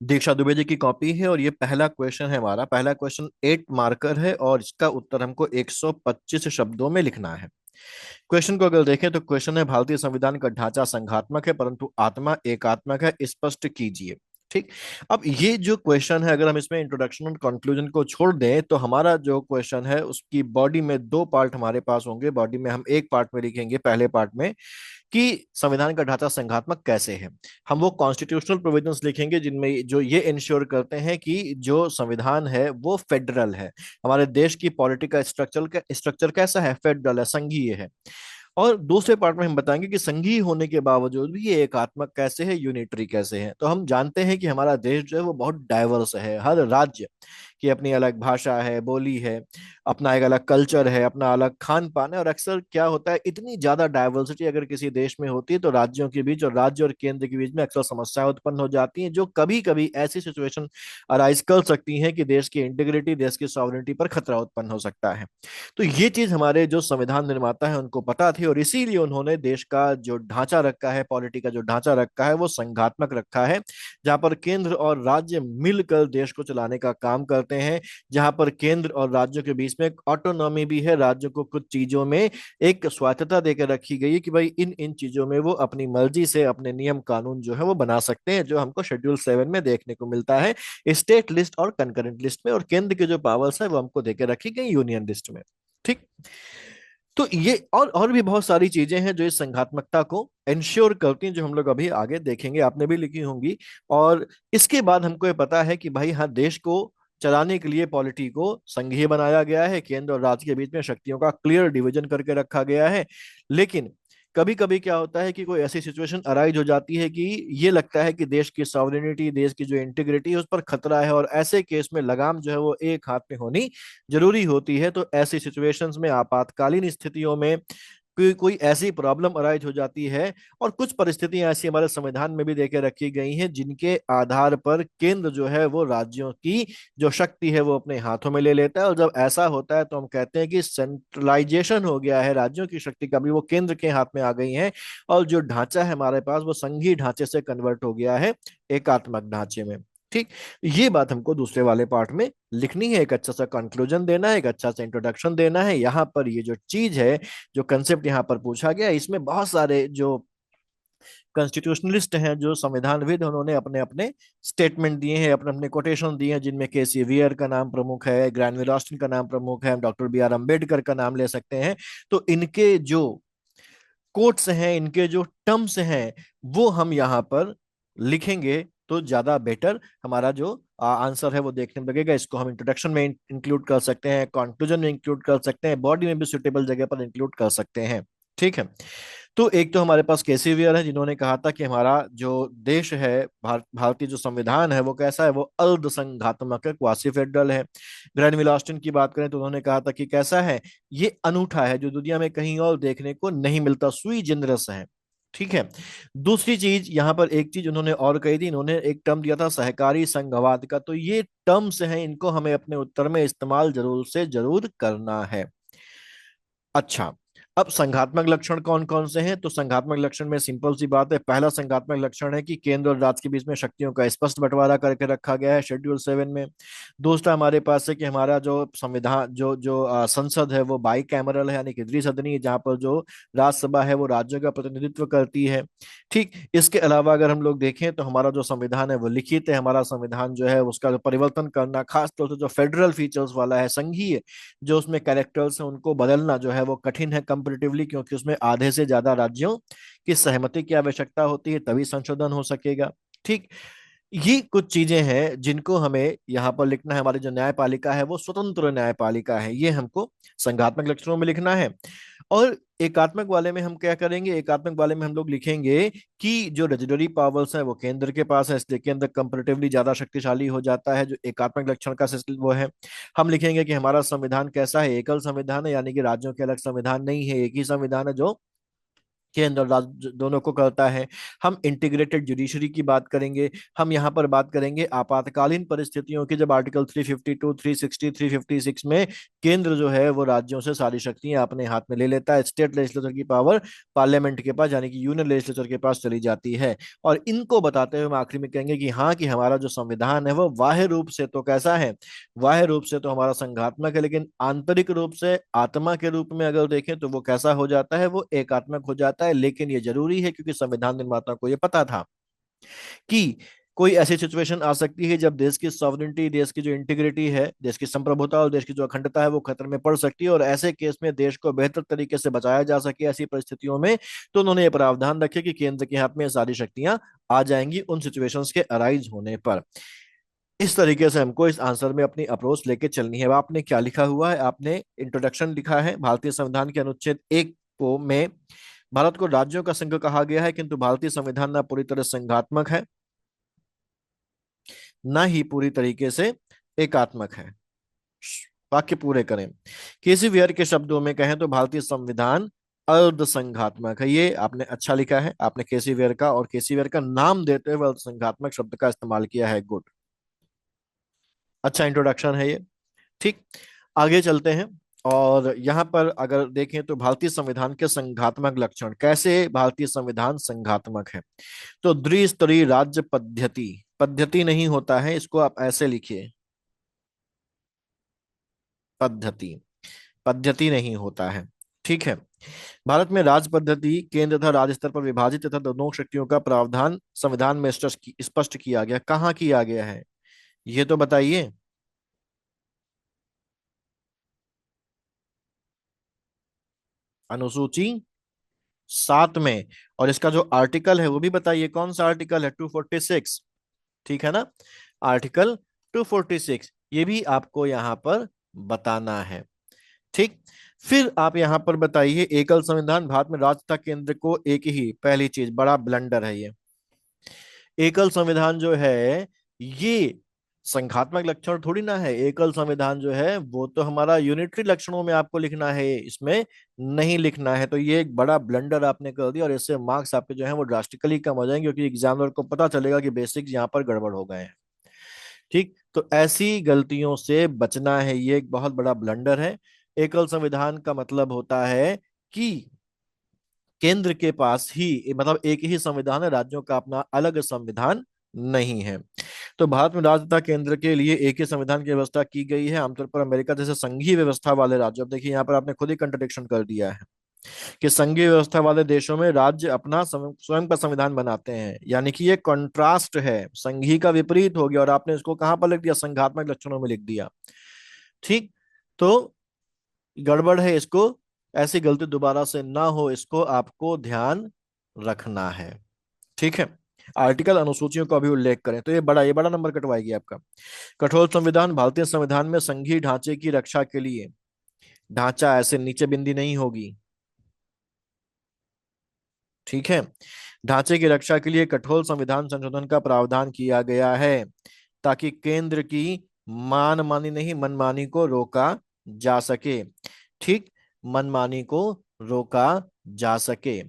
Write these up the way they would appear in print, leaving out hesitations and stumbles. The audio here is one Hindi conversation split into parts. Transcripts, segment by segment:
दीक्षा दुबे जी की कॉपी है और ये पहला क्वेश्चन है। हमारा पहला क्वेश्चन 8 मार्कर है और इसका उत्तर हमको 125 शब्दों में लिखना है। क्वेश्चन को अगर देखें तो क्वेश्चन है, भारतीय संविधान का ढांचा संघात्मक है परंतु आत्मा एकात्मक है, स्पष्ट कीजिए। ठीक। अब ये जो क्वेश्चन है, अगर हम इसमें इंट्रोडक्शन और कंक्लूजन को छोड़ दें तो हमारा जो क्वेश्चन है उसकी बॉडी में दो पार्ट हमारे पास होंगे। बॉडी में हम एक पार्ट में लिखेंगे, पहले पार्ट में कि संविधान का ढांचा संघात्मक कैसे है। हम वो कॉन्स्टिट्यूशनल प्रोविजंस लिखेंगे जिनमें जो ये इंश्योर करते हैं कि जो संविधान है वो फेडरल है। हमारे देश की पॉलिटिकल स्ट्रक्चर कैसा है, फेडरल है, संघीय है। और दूसरे पार्ट में हम बताएंगे कि संघीय होने के बावजूद भी ये एकात्मक कैसे है, यूनिटरी कैसे है। तो हम जानते हैं कि हमारा देश जो है वो बहुत डाइवर्स है। हर राज्य की अपनी अलग भाषा है, बोली है, अपना एक अलग कल्चर है, अपना अलग खान पान है। और अक्सर क्या होता है, इतनी ज्यादा डाइवर्सिटी अगर किसी देश में होती है तो राज्यों के बीच और राज्य और केंद्र के बीच में अक्सर समस्याएं उत्पन्न हो जाती हैं, जो कभी कभी ऐसी सिचुएशन अराइज कर सकती हैं कि देश की इंटीग्रिटी, देश की सॉवरेनिटी पर खतरा उत्पन्न हो सकता है। तो ये चीज हमारे जो संविधान निर्माता है उनको पता थी और इसीलिए उन्होंने देश का जो ढांचा रखा है, पॉलिटी का जो ढांचा रखा है वो संघात्मक रखा है, जहां पर केंद्र और राज्य मिलकर देश को चलाने का काम करते हैं, जहां पर केंद्र और राज्यों के बीच में एक ऑटोनॉमी भी है। राज्यों को कुछ चीजों में एक स्वायत्तता देकर रखी गई है कि भाई इन इन चीजों में वो अपनी मर्जी से अपने नियम कानून जो है वो बना सकते हैं, जो हमको शेड्यूल 7 में देखने को मिलता है, स्टेट लिस्ट और कंकरेंट लिस्ट में। और केंद्र के जो पावर्स है वो हमको देकर रखी गई यूनियन लिस्ट में। ठीक। तो ये और भी बहुत सारी चीजें हैं जो इस संघात्मकता को इंश्योर करती हैं, जो हम लोग अभी आगे देखेंगे, आपने भी लिखी होंगी। और इसके बाद हमको ये पता है कि भाई हाँ, देश को चलाने के लिए पॉलिटी को संघीय बनाया गया है, केंद्र और राज्य के बीच में शक्तियों का क्लियर डिवीजन करके रखा गया है। लेकिन कभी कभी क्या होता है कि कोई ऐसी सिचुएशन अराइज हो जाती है कि ये लगता है कि देश की सॉवरेनिटी, देश की जो इंटीग्रिटी है उस पर खतरा है, और ऐसे केस में लगाम जो है वो एक हाथ में होनी जरूरी होती है। तो ऐसी सिचुएशंस में, आपातकालीन स्थितियों में कोई ऐसी प्रॉब्लम अराइज हो जाती है। और कुछ परिस्थितियां ऐसी हमारे संविधान में भी देके रखी गई हैं जिनके आधार पर केंद्र जो है वो राज्यों की जो शक्ति है वो अपने हाथों में ले लेता है। और जब ऐसा होता है तो हम कहते हैं कि सेंट्रलाइजेशन हो गया है, राज्यों की शक्ति कभी वो केंद्र के हाथ में आ गई है, और जो ढांचा है हमारे पास वो संघीय ढांचे से कन्वर्ट हो गया है एकात्मक ढांचे में। ठीक। ये बात हमको दूसरे वाले पार्ट में लिखनी है, एक अच्छा सा कंक्लूजन देना है, एक अच्छा सा इंट्रोडक्शन देना है। यहाँ पर ये जो चीज है, जो कंसेप्ट यहाँ पर पूछा गया, इसमें बहुत सारे जो कॉन्स्टिट्यूशनलिस्ट हैं, जो संविधानविद, उन्होंने अपने अपने स्टेटमेंट दिए हैं, अपने अपने कोटेशन दिए हैं, जिनमें केसी वियर का नाम प्रमुख है, ग्रैनविल ऑस्टिन का नाम प्रमुख है, हम डॉक्टर बी आर अम्बेडकर का नाम ले सकते हैं। तो इनके जो कोट्स हैं, इनके जो टर्म्स हैं, वो हम यहाँ पर लिखेंगे तो ज्यादा बेटर हमारा जो आंसर है वो देखने में लगेगा। इसको हम इंट्रोडक्शन में इंक्लूड कर सकते हैं, कंक्लूजन में इंक्लूड कर सकते हैं, बॉडी में भी सुटेबल जगह पर इंक्लूड कर सकते हैं। ठीक है। तो एक तो हमारे पास केसी वियर है जिन्होंने कहा था कि हमारा जो देश है, भारतीय जो संविधान है वो कैसा है, वो अर्ध संघात्मक है, क्वासी फेडरल है। ग्रैनविल ऑस्टिन की बात करें तो उन्होंने कहा था कि कैसा है, ये अनूठा है, जो दुनिया में कहीं और देखने को नहीं मिलता, सुई जनरस है। ठीक है। दूसरी चीज यहाँ पर एक चीज उन्होंने और कही थी, इन्होंने एक टर्म दिया था सहकारी संघवाद का। तो ये टर्म्स हैं, इनको हमें अपने उत्तर में इस्तेमाल जरूर से जरूर करना है। अच्छा, अब संघात्मक लक्षण कौन कौन से हैं? तो संघात्मक लक्षण में सिंपल सी बात है, पहला संघात्मक लक्षण है कि केंद्र और राज्य के बीच में शक्तियों का स्पष्ट बंटवारा करके रखा गया है शेड्यूल 7 में। दूसरा हमारे पास है कि हमारा जो संविधान, जो जो संसद है वो बाई कैमरल है, यानी कि द्विसदनीय, जहाँ पर जो राज्यसभा है वो राज्यों का प्रतिनिधित्व करती है। ठीक। इसके अलावा अगर हम लोग देखें तो हमारा जो संविधान है वो लिखित है। हमारा संविधान जो है उसका जो परिवर्तन करना, खास तौर से जो फेडरल फीचर्स वाला है, संघीय जो उसमें कैरेक्टर्स हैं, उनको बदलना जो है वो कठिन है कंपेरेटिवली, क्योंकि उसमें आधे से ज्यादा राज्यों की सहमति की आवश्यकता होती है, तभी संशोधन हो सकेगा। ठीक। ये कुछ चीजें हैं जिनको हमें यहाँ पर लिखना है। हमारी जो न्यायपालिका है वो स्वतंत्र न्यायपालिका है, ये हमको संघात्मक लक्षणों में लिखना है। और एकात्मक वाले में हम क्या करेंगे, एकात्मक वाले में हम लोग लिखेंगे कि जो रेजिडरी पावर्स है वो केंद्र के पास है, इसलिए केंद्र कंपैरेटिवली ज्यादा शक्तिशाली हो जाता है, जो एकात्मक लक्षण का वो है। हम लिखेंगे कि हमारा संविधान कैसा है, एकल संविधान है, यानी कि राज्यों के अलग संविधान नहीं है, एक ही संविधान है जो केंद्र और राज्य दोनों को करता है। हम इंटीग्रेटेड जुडिशरी की बात करेंगे। हम यहाँ पर बात करेंगे आपातकालीन परिस्थितियों की, जब आर्टिकल 352, 360, 356 में केंद्र जो है वो राज्यों से सारी शक्तियां अपने हाथ में ले लेता है। स्टेट लेजिस्लेचर की पावर पार्लियामेंट के पास यानी कि यूनियन लेजिस्लेचर के पास चली जाती है। और इनको बताते हुए हम आखिरी में कहेंगे कि हाँ, कि हमारा जो संविधान है वो बाह्य रूप से तो कैसा है, बाह्य रूप से तो हमारा संघात्मक है, लेकिन आंतरिक रूप से आत्मा के रूप में अगर देखें तो वो कैसा हो जाता है, वो एकात्मक हो जाता है। लेकिन ये जरूरी है क्योंकि संविधान निर्माता को ये पता था कि कोई ऐसी सिचुएशन आ सकती है जब देश की सॉवरेनिटी, देश की जो इंटीग्रिटी है, देश की संप्रभुता और देश की जो अखंडता है वो खतरे में पड़ सकती है। और ऐसे केस में देश को बेहतर तरीके से बचाया जा सके ऐसी परिस्थितियों में, तो उन्होंने ये प्रावधान रखे कि केंद्र के हाथ में सारी शक्तियां आ जाएंगी उन सिचुएशंस के अराइज होने पर। इस तरीके से हमको इस आंसर में अपनी अप्रोच लेके चलनी है। अब आपने क्या लिखा हुआ है, आपने इंट्रोडक्शन लिखा है, भारतीय संविधान के अनुच्छेद 1 को में भारत को राज्यों का संघ कहा गया है, किंतु भारतीय संविधान न पूरी तरह संघात्मक है, न ही पूरी तरीके से एकात्मक है। वाक्य पूरे करें। किसी वेयर के शब्दों में कहें तो भारतीय संविधान अर्ध संघात्मक है। ये आपने अच्छा लिखा है, आपने केसी वेयर का और केसी वेयर का नाम देते हुए अर्ध संघात्मक शब्द का इस्तेमाल किया है। गुड, अच्छा इंट्रोडक्शन है ये। ठीक, आगे चलते हैं। और यहाँ पर अगर देखें तो भारतीय संविधान के संघात्मक लक्षण, कैसे भारतीय संविधान संघात्मक है। तो द्विस्तरीय राज्य पद्धति, पद्धति नहीं होता है, इसको आप ऐसे लिखिए, पद्धति, पद्धति नहीं होता है। ठीक है। भारत में राज पद्धति केंद्र तथा राज्य स्तर पर विभाजित तथा दोनों शक्तियों का प्रावधान संविधान में स्पष्ट किया गया। कहाँ किया गया है ये तो बताइए। अनुसूची 7 में। और इसका जो आर्टिकल है वो भी बताइए, कौन सा आर्टिकल है, 246। ठीक है ना, आर्टिकल 246, ये भी आपको यहाँ पर बताना है। ठीक, फिर आप यहाँ पर बताइए, एकल संविधान भारत में राज्य तथा केंद्र को एक ही, पहली चीज बड़ा ब्लंडर है ये। एकल संविधान जो है ये संघात्मक लक्षण थोड़ी ना है। एकल संविधान जो है वो तो हमारा यूनिटरी लक्षणों में आपको लिखना है, इसमें नहीं लिखना है। तो ये एक बड़ा ब्लंडर आपने कर दिया और इससे मार्क्स आपके जो है वो ड्रास्टिकली कम हो जाएंगे, क्योंकि एग्जामिनर को पता चलेगा कि बेसिक्स यहाँ पर गड़बड़ हो गए हैं। ठीक, तो ऐसी गलतियों से बचना है, ये एक बहुत बड़ा ब्लंडर है। एकल संविधान का मतलब होता है कि केंद्र के पास ही, मतलब एक ही संविधान है, राज्यों का अपना अलग संविधान नहीं है। तो भारत में राज्य तथा केंद्र के लिए एक ही संविधान की व्यवस्था की गई है। आमतौर पर अमेरिका जैसे संघीय व्यवस्था वाले राज्यों, अब देखिए यहाँ पर आपने खुद ही कंट्रडिक्शन कर दिया है कि संघीय व्यवस्था वाले देशों में राज्य अपना स्वयं का संविधान बनाते हैं, यानी कि ये कंट्रास्ट है, संघीय का विपरीत हो गया और आपने इसको कहां पर लिख दिया, संघात्मक लक्षणों में लिख दिया। ठीक, तो गड़बड़ है, इसको ऐसी गलती दोबारा से ना हो, इसको आपको ध्यान रखना है। ठीक है, आर्टिकल अनुसूचियों का भी उल्लेख करें तो ये बड़ा नंबर कटवाएगी आपका। कठोर संविधान, भारतीय संविधान में संघीय ढांचे की रक्षा के लिए, ढांचा ऐसे नीचे बिंदी नहीं होगी। ठीक है, ढांचे की रक्षा के लिए कठोर संविधान संशोधन का प्रावधान किया गया है, ताकि केंद्र की मानमानी नहीं मनमानी को रोका जा सके। ठीक, मनमानी को रोका जा सके।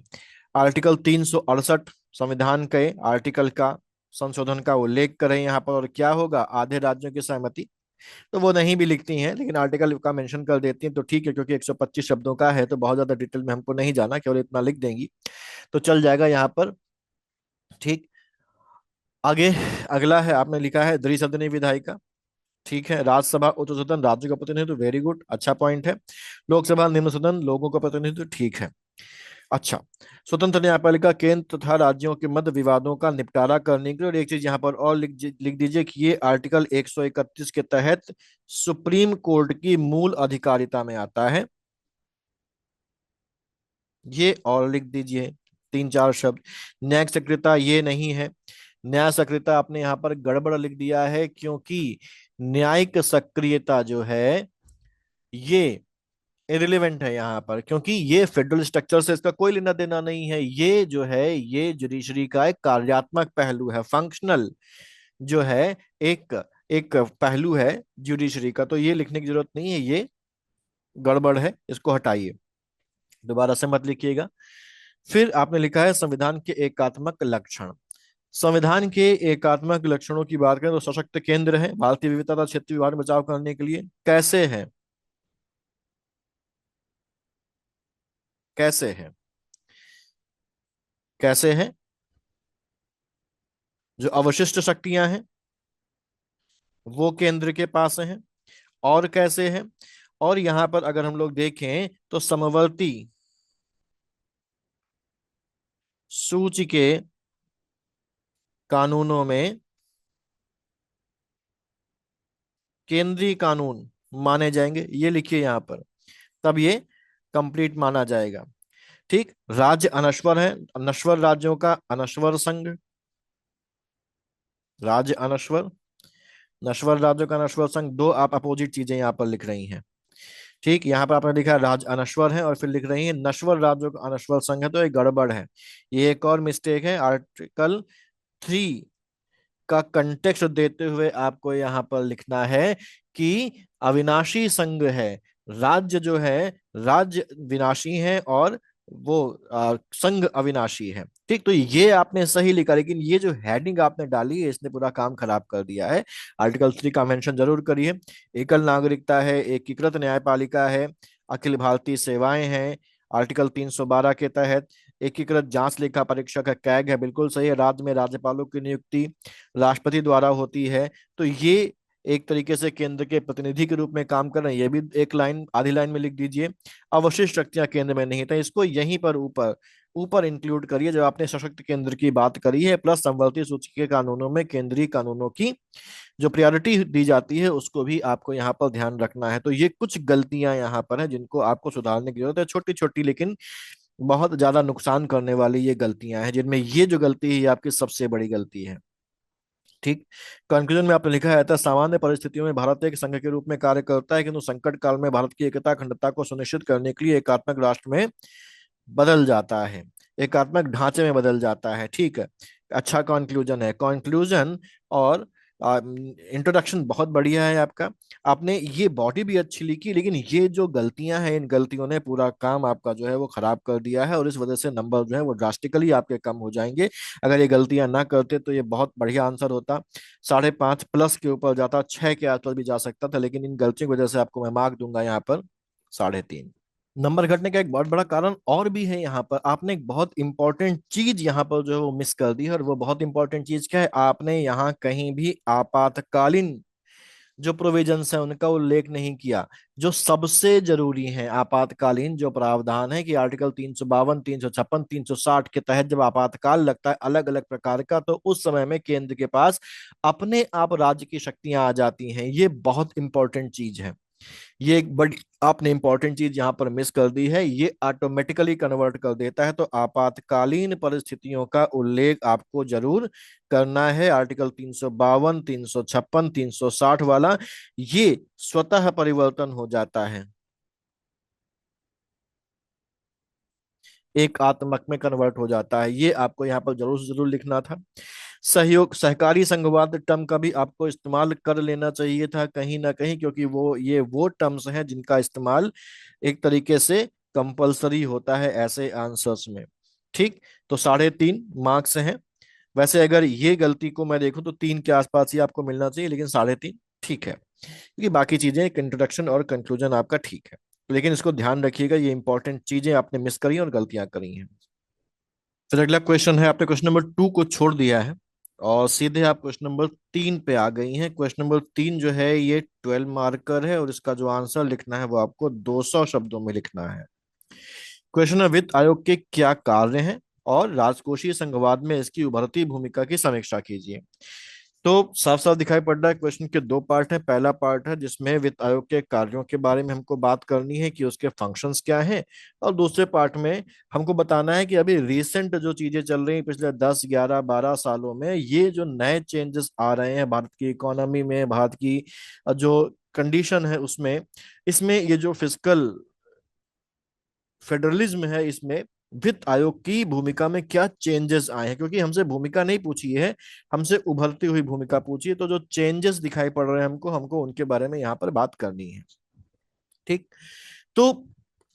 आर्टिकल 368 संविधान के आर्टिकल का संशोधन का उल्लेख करें यहाँ पर, और क्या होगा, आधे राज्यों की सहमति। तो वो नहीं भी लिखती हैं लेकिन आर्टिकल का मेंशन कर देती हैं, तो ठीक है, क्योंकि 125 शब्दों का है तो बहुत ज्यादा डिटेल में हमको नहीं जाना, केवल इतना लिख देंगी तो चल जाएगा यहाँ पर। ठीक, आगे अगला है, आपने लिखा है द्विसदनीय विधायिका। ठीक है, राज्यसभा उच्च सदन राज्य का प्रतिनिधित्व, वेरी गुड, अच्छा पॉइंट है। लोकसभा निम्न सदन लोगों का प्रतिनिधित्व, ठीक है। अच्छा, स्वतंत्र न्यायपालिका केंद्र तथा राज्यों के मध्य विवादों का निपटारा करने के लिए, और एक चीज यहाँ पर और लिख दीजिए कि ये आर्टिकल 131 के तहत सुप्रीम कोर्ट की मूल अधिकारिता में आता है। ये और लिख दीजिए 3 4 शब्द। न्यायिक सक्रियता ये नहीं है, न्याय सक्रियता आपने यहाँ पर गड़बड़ लिख दिया है, क्योंकि न्यायिक सक्रियता जो है ये इरिलेवेंट है यहाँ पर, क्योंकि ये फेडरल स्ट्रक्चर से इसका कोई लेना देना नहीं है। ये जो है ये जुडिशरी का एक कार्यात्मक पहलू है, फंक्शनल जो है एक एक पहलू है जुडिशरी का। तो ये लिखने की जरूरत नहीं है, ये गड़बड़ है, इसको हटाइए, दोबारा से मत लिखिएगा। फिर आपने लिखा है संविधान के एकात्मक लक्षण। संविधान के एकात्मक लक्षणों की बात करें तो सशक्त केंद्र है, भारतीय विविधता क्षेत्रीय विभाजन बचाव करने के लिए। कैसे है? कैसे है? कैसे है? जो अवशिष्ट शक्तियां हैं वो केंद्र के पास हैं। और कैसे है? और यहां पर अगर हम लोग देखें तो समवर्ती सूची के कानूनों में केंद्रीय कानून माने जाएंगे, ये लिखिए यहां पर, तब ये कंप्लीट माना जाएगा। ठीक, राज्य अनश्वर है, नश्वर राज्यों का अनश्वर संघ। राज्य अनश्वर, नश्वर राज्यों का नश्वर संघ, दो आप अपोजिट चीजें यहाँ पर लिख रही हैं। ठीक, यहाँ पर आपने लिखा राज्य अनश्वर है और फिर लिख रही है नश्वर राज्यों का अनश्वर संघ है, तो ये गड़बड़ है। ये एक और मिस्टेक है। आर्टिकल 3 का कंटेक्स्ट देते हुए आपको यहाँ पर लिखना है कि अविनाशी संघ है। राज्य जो है, राज्य विनाशी है और वो संघ अविनाशी है। ठीक, तो ये आपने सही लिखा, लेकिन ये जो हेडिंग आपने डाली है इसने पूरा काम खराब कर दिया है। आर्टिकल 3 का मेंशन जरूर करिए। एकल नागरिकता है, एकीकृत न्यायपालिका है, अखिल भारतीय सेवाएं हैं, आर्टिकल 312 के तहत एकीकृत जांच लेखा परीक्षक है, कैग है, बिल्कुल सही है। राज्य में राज्यपालों की नियुक्ति राष्ट्रपति द्वारा होती है। तो ये एक तरीके से केंद्र के प्रतिनिधि के रूप में काम कर रहे हैं, ये भी एक लाइन आधी लाइन में लिख दीजिए। अवशिष्ट शक्तियां केंद्र में नहीं था, इसको यहीं पर ऊपर ऊपर इंक्लूड करिए जब आपने सशक्त केंद्र की बात करी है, प्लस समवर्ती सूची के कानूनों में केंद्रीय कानूनों की जो प्रायोरिटी दी जाती है उसको भी आपको यहाँ पर ध्यान रखना है। तो ये कुछ गलतियां यहाँ पर है जिनको आपको सुधारने की जरूरत है, छोटी छोटी लेकिन बहुत ज्यादा नुकसान करने वाली ये गलतियां हैं, जिनमें ये जो गलती है ये आपकी सबसे बड़ी गलती है। ठीक, कंक्लूजन में आपने लिखा है था सामान्य परिस्थितियों में भारत एक संघ के रूप में कार्य करता है, किंतु संकट काल में भारत की एकता अखंडता को सुनिश्चित करने के लिए एकात्मक राष्ट्र में बदल जाता है, एकात्मक ढांचे में बदल जाता है। ठीक है, अच्छा कंक्लूजन है। कंक्लूजन और इंट्रोडक्शन बहुत बढ़िया है आपका। आपने ये बॉडी भी अच्छी लिखी, लेकिन ये जो गलतियां हैं इन गलतियों ने पूरा काम आपका जो है वो खराब कर दिया है, और इस वजह से नंबर जो है वो ड्रास्टिकली आपके कम हो जाएंगे। अगर ये गलतियां ना करते तो ये बहुत बढ़िया आंसर होता, 5.5+ के ऊपर जाता, 6 के आसपास भी जा सकता था, लेकिन इन गलतियों की वजह से आपको मैं मार्क दूंगा यहाँ पर 3.5। नंबर घटने का एक बहुत बड़ा कारण और भी है। यहाँ पर आपने एक बहुत इंपॉर्टेंट चीज यहाँ पर जो है वो मिस कर दी है, और वो बहुत इंपॉर्टेंट चीज क्या है, आपने यहाँ कहीं भी आपातकालीन जो प्रोविजंस है उनका उल्लेख नहीं किया, जो सबसे जरूरी है। आपातकालीन जो प्रावधान है कि आर्टिकल 352, 356, 360 के तहत जब आपातकाल लगता है अलग अलग प्रकार का, तो उस समय में केंद्र के पास अपने आप राज्य की शक्तियां आ जाती हैं। ये बहुत इंपॉर्टेंट चीज है। ये एक बड़ी आपने इंपॉर्टेंट चीज यहां पर मिस कर दी है, ये ऑटोमेटिकली कन्वर्ट कर देता है। तो आपातकालीन परिस्थितियों का उल्लेख आपको जरूर करना है। आर्टिकल 352, 356, 360 वाला ये स्वतः परिवर्तन हो जाता है, एक आत्मक में कन्वर्ट हो जाता है। ये आपको यहाँ पर जरूर से जरूर लिखना था। सहयोग सहकारी संघवाद टर्म का भी आपको इस्तेमाल कर लेना चाहिए था कहीं ना कहीं, क्योंकि वो टर्म्स हैं जिनका इस्तेमाल एक तरीके से कंपलसरी होता है ऐसे आंसर्स में। ठीक, तो 3.5 मार्क्स हैं। वैसे अगर ये गलती को मैं देखूं तो 3 के आसपास ही आपको मिलना चाहिए, लेकिन 3.5 ठीक है, क्योंकि बाकी चीजें इंट्रोडक्शन और कंक्लूजन आपका ठीक है। लेकिन इसको ध्यान रखिएगा, ये इंपॉर्टेंट चीजें आपने मिस करी और गलतियां करी हैं। फिर अगला क्वेश्चन है, आपने क्वेश्चन नंबर 2 को छोड़ दिया है और सीधे आप क्वेश्चन नंबर 3 पे आ गई हैं। क्वेश्चन नंबर 3 जो है ये 12 मार्कर है, और इसका जो आंसर लिखना है वो आपको 200 शब्दों में लिखना है। क्वेश्चन है, वित्त आयोग के क्या कार्य हैं और राजकोषीय संघवाद में इसकी उभरती भूमिका की समीक्षा कीजिए। तो साफ साफ दिखाई पड़ रहा है क्वेश्चन के दो पार्ट हैं। पहला पार्ट है जिसमें वित्त आयोग के कार्यों के बारे में हमको बात करनी है कि उसके फंक्शंस क्या हैं, और दूसरे पार्ट में हमको बताना है कि अभी रिसेंट जो चीजें चल रही हैं पिछले 10, 11, 12 सालों में, ये जो नए चेंजेस आ रहे हैं भारत की इकोनॉमी में, भारत की जो कंडीशन है उसमें, इसमें ये जो फिस्कल फेडरलिज्म है इसमें वित्त आयोग की भूमिका में क्या चेंजेस आए हैं। क्योंकि हमसे भूमिका नहीं पूछी है, हमसे उभरती हुई भूमिका पूछी है, तो जो चेंजेस दिखाई पड़ रहे हैं हमको हमको उनके बारे में यहाँ पर बात करनी है। ठीक, तो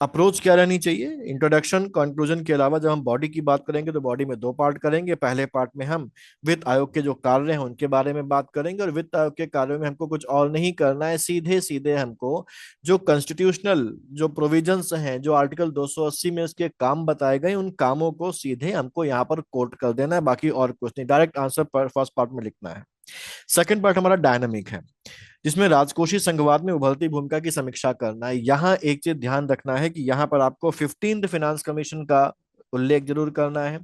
अप्रोच क्या रहनी चाहिए? इंट्रोडक्शन कंक्लूजन के अलावा जब हम बॉडी की बात करेंगे तो बॉडी में दो पार्ट करेंगे। पहले पार्ट में हम वित्त आयोग के जो कार्य हैं उनके बारे में बात करेंगे, और वित्त आयोग के कार्यों में हमको कुछ और नहीं करना है, सीधे सीधे हमको जो कॉन्स्टिट्यूशनल जो प्रोविजंस हैं, जो आर्टिकल 280 में इसके काम बताए गए, उन कामों को सीधे हमको यहाँ पर कोट कर देना है, बाकी और कुछ नहीं। डायरेक्ट आंसर पर फर्स्ट पार्ट में लिखना है। सेकंड पार्ट हमारा डायनामिक है, जिसमें राजकोषीय संघवाद में उभरती भूमिका की समीक्षा करना है। यहाँ एक चीज ध्यान रखना है कि यहाँ पर आपको 15th फाइनेंस कमीशन का उल्लेख जरूर करना है।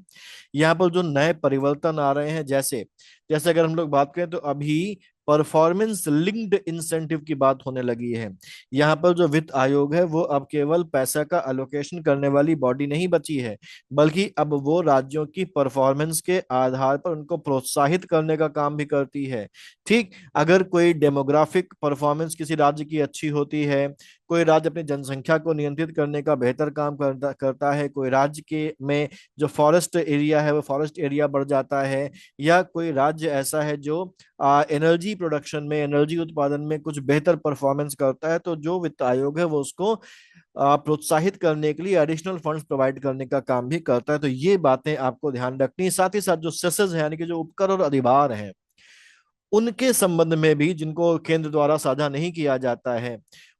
यहाँ पर जो नए परिवर्तन आ रहे हैं, जैसे जैसे अगर हम लोग बात करें तो अभी परफॉर्मेंस लिंक्ड इंसेंटिव की बात होने लगी है। यहाँ पर जो वित्त आयोग है वो अब केवल पैसा का अलोकेशन करने वाली बॉडी नहीं बची है, बल्कि अब वो राज्यों की परफॉर्मेंस के आधार पर उनको प्रोत्साहित करने का काम भी करती है। ठीक, अगर कोई डेमोग्राफिक परफॉर्मेंस किसी राज्य की अच्छी होती है, कोई राज्य अपनी जनसंख्या को नियंत्रित करने का बेहतर काम करता करता है, कोई राज्य के में जो फॉरेस्ट एरिया है वो फॉरेस्ट एरिया बढ़ जाता है, या कोई राज्य ऐसा है जो एनर्जी प्रोडक्शन में, एनर्जी उत्पादन में कुछ बेहतर परफॉर्मेंस करता है, तो जो वित्त आयोग है वो उसको प्रोत्साहित करने के लिए एडिशनल फंड्स प्रोवाइड करने का काम भी करता है। तो ये बातें आपको ध्यान रखनी है। साथ ही साथ जो सेसेस है, यानी कि जो उपकर और अधिभार हैं, उनके संबंध में भी, जिनको केंद्र द्वारा साझा नहीं किया जाता है,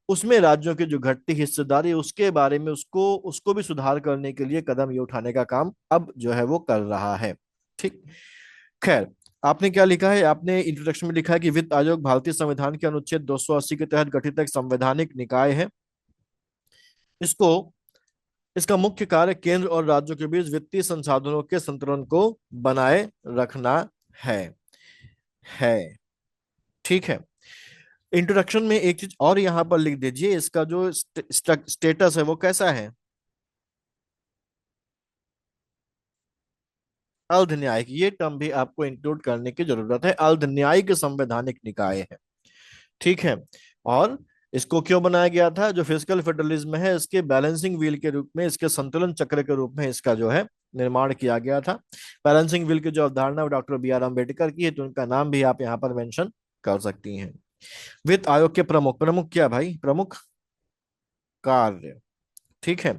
उसमें राज्यों की जो घटती हिस्सेदारी है, उसके बारे में उसको उसको भी सुधार करने के लिए कदम ये उठाने का काम अब जो है वो कर रहा है। ठीक, खैर, आपने क्या लिखा है? आपने इंट्रोडक्शन में लिखा है कि वित्त आयोग भारतीय संविधान के अनुच्छेद 280 के तहत गठित एक संवैधानिक निकाय है। इसको इसका मुख्य कार्य केंद्र और राज्यों के बीच वित्तीय संसाधनों के संतुलन को बनाए रखना है है ठीक है। इंट्रोडक्शन में एक चीज और यहां पर लिख दीजिए, इसका जो स्टेटस है वो कैसा है? अर्ध न्यायिक, ये टर्म भी आपको इंक्लूड करने की जरूरत है। अर्ध न्यायिक संवैधानिक निकाय है। ठीक है। और इसको क्यों बनाया गया था? जो फिजिकल फेडरलिज्म है इसके बैलेंसिंग व्हील के रूप में, इसके संतुलन चक्र के रूप में इसका जो है निर्माण किया गया था। बैलेंसिंग व्हील की जो अवधारणा वो डॉक्टर बी आर अम्बेडकर की है, तो उनका नाम भी आप यहाँ पर मेंशन कर सकती हैं। वित्त आयोग के प्रमुख, प्रमुख क्या भाई? प्रमुख कार्य। ठीक है।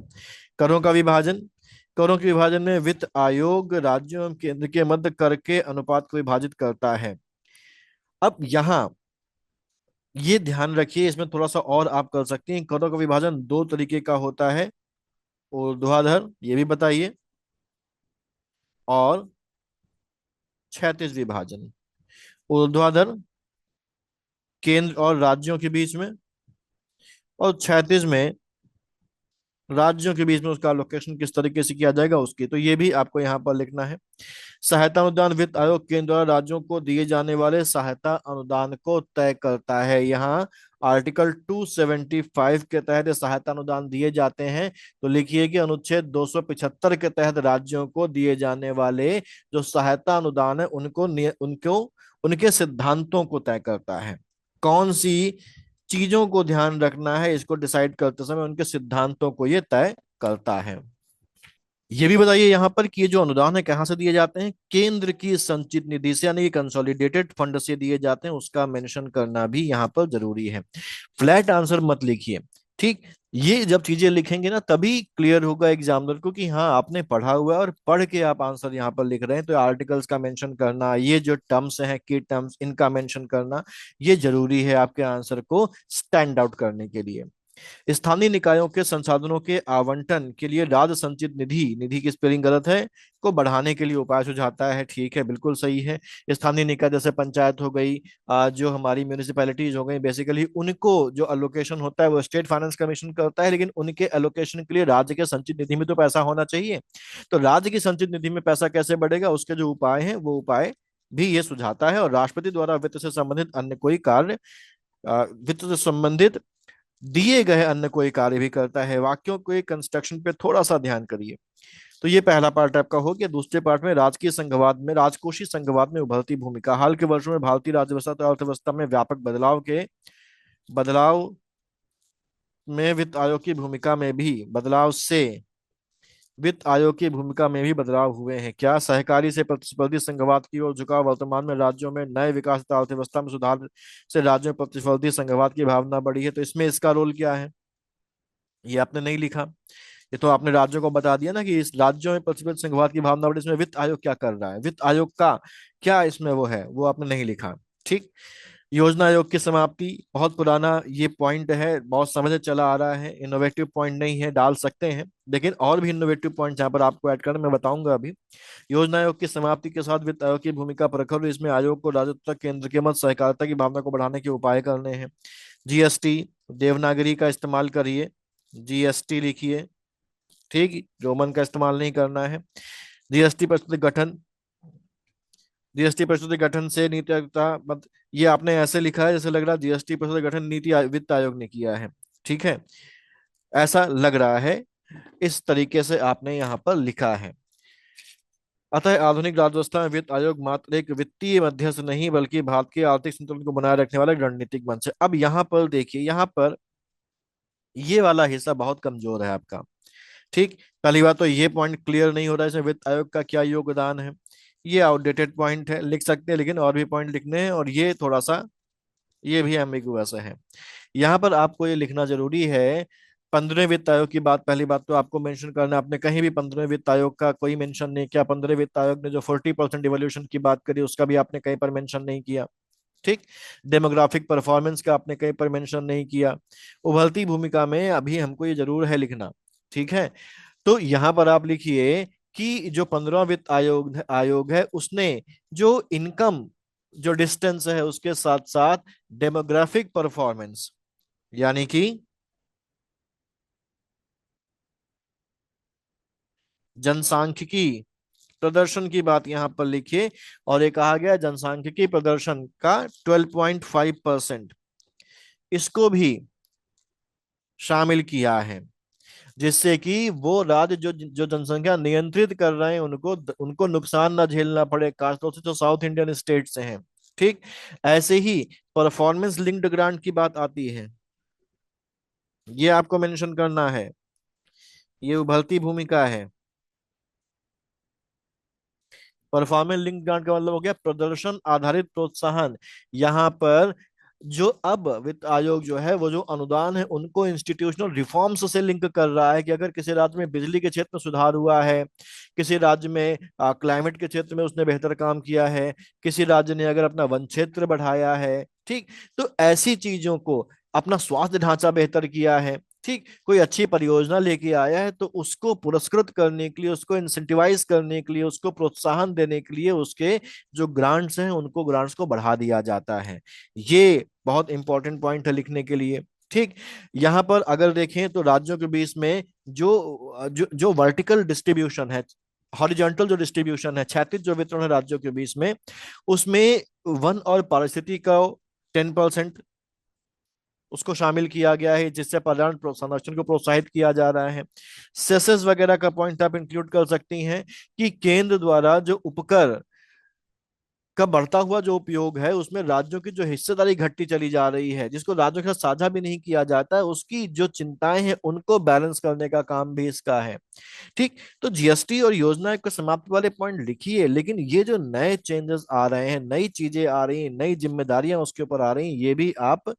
करों का विभाजन, करों के विभाजन में वित्त आयोग राज्यों एवं केंद्र के मध्य कर के अनुपात को विभाजित करता है। अब यहाँ ये ध्यान रखिए, इसमें थोड़ा सा और आप कर सकते हैं। करों का विभाजन दो तरीके का होता है, ऊर्ध्वाधर, ये भी बताइए, और क्षैतिज विभाजन। ऊर्ध्वाधर केंद्र और राज्यों के बीच में, और क्षैतिज में राज्यों के बीच में उसका लोकेशन किस तरीके से किया जाएगा उसकी, तो ये भी आपको यहाँ पर लिखना है। सहायता अनुदान, वित्त आयोग केंद्र द्वारा राज्यों को दिए जाने वाले सहायता अनुदान को तय करता है। यहाँ आर्टिकल 275 के तहत सहायता अनुदान दिए जाते हैं, तो लिखिए कि अनुच्छेद 275 के तहत राज्यों को दिए जाने वाले जो सहायता अनुदान है उनको उनके सिद्धांतों को तय करता है। कौन सी चीजों को ध्यान रखना है इसको डिसाइड करते समय, उनके सिद्धांतों को ये तय करता है। ये भी बताइए यहाँ पर कि ये जो अनुदान है कहाँ से दिए जाते हैं? केंद्र की संचित निधि से, यानी कंसोलिडेटेड फंड से दिए जाते हैं, उसका मेंशन करना भी यहाँ पर जरूरी है। फ्लैट आंसर मत लिखिए। ठीक, ये जब चीजें लिखेंगे ना तभी क्लियर होगा एग्जामिनर को कि हाँ आपने पढ़ा हुआ है और पढ़ के आप आंसर यहाँ पर लिख रहे हैं। तो आर्टिकल्स का मेंशन करना, ये जो टर्म्स हैं की टर्म्स, इनका मेंशन करना ये जरूरी है आपके आंसर को स्टैंड आउट करने के लिए। स्थानीय निकायों के संसाधनों के आवंटन के लिए राज्य संचित निधि, निधि की स्पेलिंग गलत है, को बढ़ाने के लिए उपाय सुझाता है। ठीक है, बिल्कुल सही है। स्थानीय निकाय जैसे पंचायत हो गई, जो हमारी म्यूनिसिपैलिटीज हो गई, बेसिकली उनको जो अलोकेशन होता है वो स्टेट फाइनेंस कमीशन करता है, लेकिन उनके अलोकेशन के लिए राज्य के संचित निधि में तो पैसा होना चाहिए। तो राज्य की संचित निधि में पैसा कैसे बढ़ेगा, उसके जो उपाय हैं वो उपाय भी ये सुझाता है। और राष्ट्रपति द्वारा वित्त से संबंधित अन्य कोई कार्य, वित्त से संबंधित दिए गए अन्य कोई कार्य भी करता है। वाक्यों के कंस्ट्रक्शन पे थोड़ा सा ध्यान करिए। तो ये पहला पार्ट आपका हो गया। दूसरे पार्ट में राजकीय संघवाद में, राजकोषीय संघवाद में उभरती भूमिका। हाल के वर्षों में भारतीय राजव्यवस्था तो अर्थव्यवस्था में व्यापक बदलाव में वित्त आयोग की भूमिका में भी बदलाव से वित्त आयोग की भूमिका में भी बदलाव हुए हैं। क्या सहकारी से प्रतिस्पर्धी संघवाद की ओर झुकाव, वर्तमान में राज्यों में नए विकास तथा अर्थव्यवस्था में सुधार से राज्यों में प्रतिस्पर्धी संघवाद की भावना बढ़ी है, तो इसमें इसका रोल क्या है? ये आपने नहीं लिखा। ये तो आपने राज्यों को बता दिया ना कि इस राज्यों में प्रतिबद्ध संघवाद की भावना बढ़ी, इसमें वित्त आयोग क्या कर रहा है, वित्त आयोग का क्या इसमें वो है, वो आपने नहीं लिखा। ठीक। योजना आयोग की समाप्ति बहुत पुराना ये पॉइंट है, बहुत समय से चला आ रहा है, इनोवेटिव पॉइंट नहीं है, डाल सकते हैं, लेकिन और भी इनोवेटिव पॉइंट जहां पर आपको ऐड करना मैं बताऊंगा अभी। योजना आयोग की समाप्ति के साथ वित्त आयोग की भूमिका प्रखर हुई। इसमें आयोग को राजस्व केंद्र के मध्य सहकारिता की भावना को बढ़ाने के उपाय करने हैं। जीएसटी, देवनागरी का इस्तेमाल करिए, जीएसटी लिखिए। ठीक, रोमन का इस्तेमाल नहीं करना है। जीएसटी परिषद गठन, जीएसटी परिषद के गठन से नीति आयोग ये आपने ऐसे लिखा है जैसे लग रहा है जीएसटी परिषद का गठन वित्त आयोग ने किया है। ठीक है, ऐसा लग रहा है, इस तरीके से आपने यहाँ पर लिखा है। अतः आधुनिक राज्य में वित्त आयोग मात्र एक वित्तीय मध्यस्थ नहीं बल्कि भारत के आर्थिक संतुलन को बनाए रखने वाला एक रणनीतिक मंच है। अब यहाँ पर देखिए, यहाँ पर ये वाला हिस्सा बहुत कमजोर है आपका। ठीक, पहली बात तो ये पॉइंट क्लियर नहीं हो रहा है इसमें वित्त आयोग का क्या योगदान है। ये आउटडेटेड पॉइंट है, लिख सकते हैं, लेकिन और भी पॉइंट लिखने हैं, और ये थोड़ा सा, ये भी एम्बिगुअस है। यहाँ पर आपको ये लिखना जरूरी है। 15वें वित्त आयोग की बात, पहली बात तो आपको मेंशन करना है, आपने कहीं भी 15वें वित्त आयोग का कोई मेंशन नहीं किया। 15वें वित्त आयोग ने जो 40% इवोल्यूशन की बात करी उसका भी आपने कहीं पर मेंशन नहीं किया। ठीक। डेमोग्राफिक परफॉर्मेंस का आपने कहीं पर मेंशन नहीं किया। उभरती भूमिका में अभी हमको ये जरूर है लिखना। ठीक है, तो यहां पर आप लिखिए कि जो 15वां वित्त आयोग आयोग है उसने जो इनकम, जो डिस्टेंस है उसके साथ साथ डेमोग्राफिक परफॉर्मेंस, यानी कि जनसांख्यिकी प्रदर्शन की बात यहां पर लिखिए। और ये कहा गया जनसांख्यिकी प्रदर्शन का 12.5% इसको भी शामिल किया है, जिससे कि वो राज्य जो जो जनसंख्या नियंत्रित कर रहे हैं उनको उनको नुकसान ना झेलना पड़े, खासतौर से जो साउथ इंडियन स्टेट से हैं। ठीक। ऐसे ही परफॉर्मेंस लिंक्ड ग्रांट की बात आती है, ये आपको मेंशन करना है, ये उभरती भूमिका है। परफॉर्मेंस लिंक ग्रांट का मतलब हो गया प्रदर्शन आधारित प्रोत्साहन। यहाँ पर जो अब वित्त आयोग जो है वो जो अनुदान है उनको इंस्टीट्यूशनल रिफॉर्म्स से लिंक कर रहा है, कि अगर किसी राज्य में बिजली के क्षेत्र में सुधार हुआ है, किसी राज्य में क्लाइमेट के क्षेत्र में उसने बेहतर काम किया है, किसी राज्य ने अगर अपना वन क्षेत्र बढ़ाया है, ठीक, तो ऐसी चीजों को, अपना स्वास्थ्य ढांचा बेहतर किया है, ठीक, कोई अच्छी परियोजना लेके आया है, तो उसको पुरस्कृत करने के लिए, उसको इंसेंटिवाइज करने के लिए, उसको प्रोत्साहन देने के लिए उसके जो ग्रांट्स हैं उनको, ग्रांट्स को बढ़ा दिया जाता है। ये बहुत इंपॉर्टेंट पॉइंट है लिखने के लिए। ठीक। यहाँ पर अगर देखें तो राज्यों के बीच में जो जो जो वर्टिकल डिस्ट्रीब्यूशन है, हॉरिजॉन्टल जो डिस्ट्रीब्यूशन है, क्षैतिज जो वितरण है राज्यों के बीच में, उसमें वन और पारिस्थितिकी का 10% उसको शामिल किया गया है, जिससे पर्यावरण संरक्षण को प्रोत्साहित किया जा रहा है। सेसेस वगैरह का पॉइंट आप इंक्लूड कर सकती हैं कि केंद्र द्वारा जो उपकर का बढ़ता हुआ जो उपयोग है उसमें राज्यों की जो हिस्सेदारी घटती चली जा रही है, जिसको राज्यों के साथ साझा भी नहीं किया जाता है, उसकी जो चिंताएं हैं उनको बैलेंस करने का काम भी इसका है। ठीक। तो जीएसटी और योजना के समाप्ति वाले पॉइंट लिखिए, लेकिन ये जो नए चेंजेस आ रहे हैं, नई चीजें आ रही हैं, नई जिम्मेदारियां उसके ऊपर आ रही हैं, ये भी आप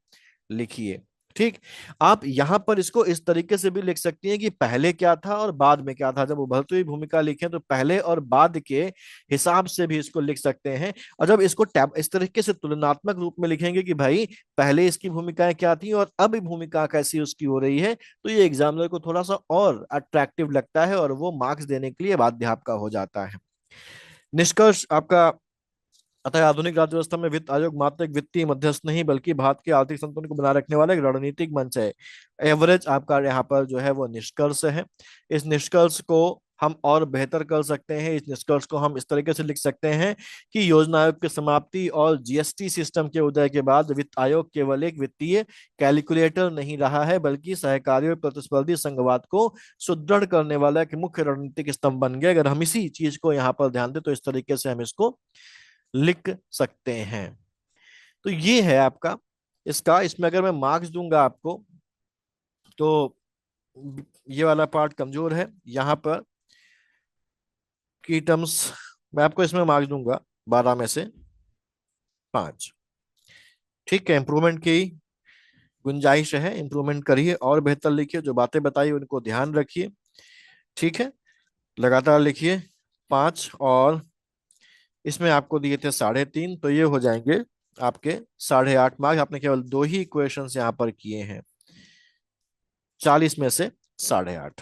लिखिए। ठीक। आप यहां पर इसको इस तरीके से भी लिख सकती हैं कि पहले क्या था और बाद में क्या था। जब उभरती हुई भूमिका लिखें तो पहले और बाद के हिसाब से भी इसको लिख सकते हैं। और जब इसको टैब इस तरीके से तुलनात्मक रूप में लिखेंगे कि भाई पहले इसकी भूमिकाएं क्या थी और अब भूमिका कैसी उसकी हो रही है, तो ये एग्जामिनर को थोड़ा सा और अट्रैक्टिव लगता है और वो मार्क्स देने के लिए बाध्य आपका हो जाता है। निष्कर्ष आपका, अतः आधुनिक राज्य व्यवस्था में वित्त आयोग मात्र एक वित्तीय मध्यस्थ नहीं बल्कि भारत के आर्थिक संतुलन को बनाए रखने वाला एक रणनीतिक मंच है। एवरेज आपका यहाँ पर जो है वो निष्कर्ष है। इस निष्कर्ष को हम और बेहतर कर सकते हैं। इस निष्कर्ष को हम इस तरीके से लिख सकते हैं कि योजना आयोग की समाप्ति और जीएसटी सिस्टम के उदय के बाद वित्त आयोग केवल एक वित्तीय कैलकुलेटर नहीं रहा है बल्कि सहकारी और प्रतिस्पर्धी संघवाद को सुदृढ़ करने वाला एक मुख्य रणनीतिक स्तंभ बन गया। अगर हम इसी चीज को यहाँ पर ध्यान दें तो इस तरीके से हम इसको लिख सकते हैं। तो ये है आपका इसका। इसमें अगर मैं मार्क्स दूंगा आपको तो ये वाला पार्ट कमजोर है यहाँ पर की टर्म्स, मैं आपको इसमें मार्क्स दूंगा 12 में से 5। ठीक है, इंप्रूवमेंट की गुंजाइश है, इंप्रूवमेंट करिए और बेहतर लिखिए, जो बातें बताई उनको ध्यान रखिए। ठीक है, लगातार लिखिए। 5, और इसमें आपको दिए थे 3.5, तो ये हो जाएंगे आपके 8.5 मार्क्स। आपने केवल दो ही क्वेश्चन यहाँ पर किए हैं, 40 में से 8.5।